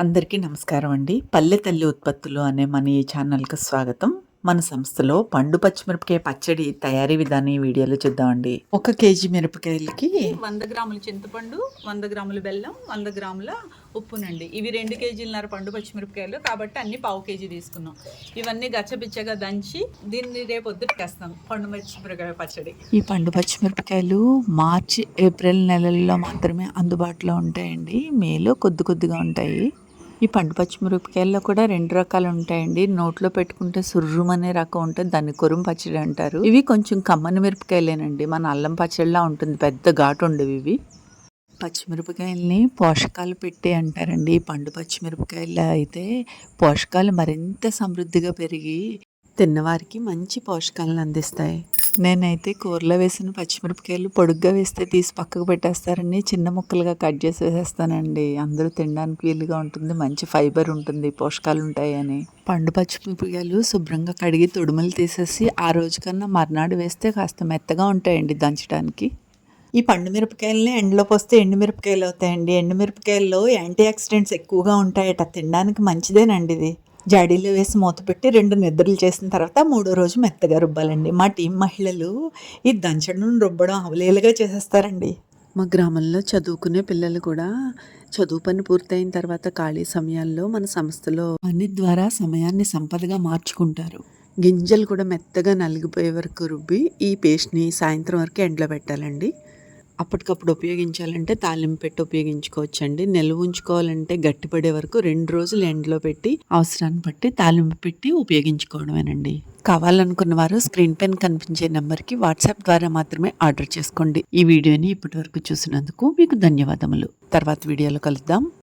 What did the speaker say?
అందరికీ నమస్కారం అండి. పల్లె తల్లి ఉత్పత్తులు అనే మన ఈ ఛానల్‌కి స్వాగతం. మన సంస్థలో పండు పచ్చిమిరపకాయ పచ్చడి తయారీ విధానం ఈ వీడియోలో చూద్దామండి. 1 కేజీ మిరపకాయలకి 100 గ్రాముల చింతపండు, 100 గ్రాముల బెల్లం, 100 గ్రాముల ఉప్పునండి. ఇవి 2 కేజీలన్నర పండు పచ్చిమిరపకాయలు కాబట్టి అన్ని పావు కేజీ తీసుకున్నాం. ఇవన్నీ గచ్చపిచ్చగా దంచి దీన్ని రేపు పొద్దుటేస్తాం పండు పచ్చిమిరపకాయ పచ్చడి. ఈ పండు పచ్చిమిరపకాయలు మార్చి, ఏప్రిల్ నెలల్లో మాత్రమే అందుబాటులో ఉంటాయండి. మేలో కొద్దిగా ఉంటాయి. ఈ పండు పచ్చిమిరపకాయల్లో కూడా 2 రకాలు ఉంటాయండి. నోట్లో పెట్టుకుంటే సుర్రుమనే రకం ఉంటుంది, దాన్ని కొరుము పచ్చడి అంటారు. ఇవి కొంచెం కమ్మని మిరపకాయలేనండి, మన అల్లం పచ్చడిలా ఉంటుంది, పెద్ద ఘాటు ఉండవు ఇవి. పచ్చిమిరపకాయల్ని పోషకాలు పెట్టే అంటారండి. పండు పచ్చిమిరపకాయల్లో అయితే పోషకాలు మరింత సమృద్ధిగా పెరిగి తిన్నవారికి మంచి పోషకాలను అందిస్తాయి. నేనైతే కూరలో వేసిన పచ్చిమిరపకాయలు పొడుగ్గా వేస్తే తీసి పక్కకు పెట్టేస్తారండి, చిన్న ముక్కలుగా కట్ చేసి వేసేస్తానండి. అందరూ తినడానికి వీలుగా ఉంటుంది, మంచి ఫైబర్ ఉంటుంది, పోషకాలు ఉంటాయి అని. పండు పచ్చిమిరపకాయలు శుభ్రంగా కడిగి తొడుములు తీసేసి ఆ రోజు కన్నా మర్నాడు వేస్తే కాస్త మెత్తగా ఉంటాయండి దంచడానికి. ఈ పండు మిరపకాయలని ఎండలో పోస్తే ఎండు మిరపకాయలు అవుతాయండి. ఎండు మిరపకాయల్లో యాంటీ ఆక్సిడెంట్స్ ఎక్కువగా ఉంటాయట, తినడానికి మంచిదేనండి ఇది. జాడీలో వేసి మూత పెట్టి 2 నిద్రలు చేసిన తర్వాత 3వ రోజు మెత్తగా రుబ్బాలండి. మా టీం మహిళలు ఈ దంచడం రుబ్బడం అవలీలగా చేసేస్తారండి. మా గ్రామంలో చదువుకునే పిల్లలు కూడా చదువు పని పూర్తయిన తర్వాత ఖాళీ సమయాల్లో మన సంస్థలో పని ద్వారా సమయాన్ని సంపదగా మార్చుకుంటారు. గింజలు కూడా మెత్తగా నలిగిపోయే వరకు రుబ్బి ఈ పేస్ట్ని సాయంత్రం వరకు ఎండలో పెట్టాలండి. అప్పటికప్పుడు ఉపయోగించాలంటే తాలింపు పెట్టి ఉపయోగించుకోవచ్చండి. నిల్వ ఉంచుకోవాలంటే గట్టిపడే వరకు 2 రోజులు ఎండలో పెట్టి అవసరాన్ని బట్టి తాలింపు పెట్టి ఉపయోగించుకోవడమేనండి. కావాలనుకున్న వారు స్క్రీన్ పైన కనిపించే నెంబర్కి వాట్సాప్ ద్వారా మాత్రమే ఆర్డర్ చేసుకోండి. ఈ వీడియోని ఇప్పటి వరకు చూసినందుకు మీకు ధన్యవాదములు. తర్వాత వీడియోలో కలుద్దాం.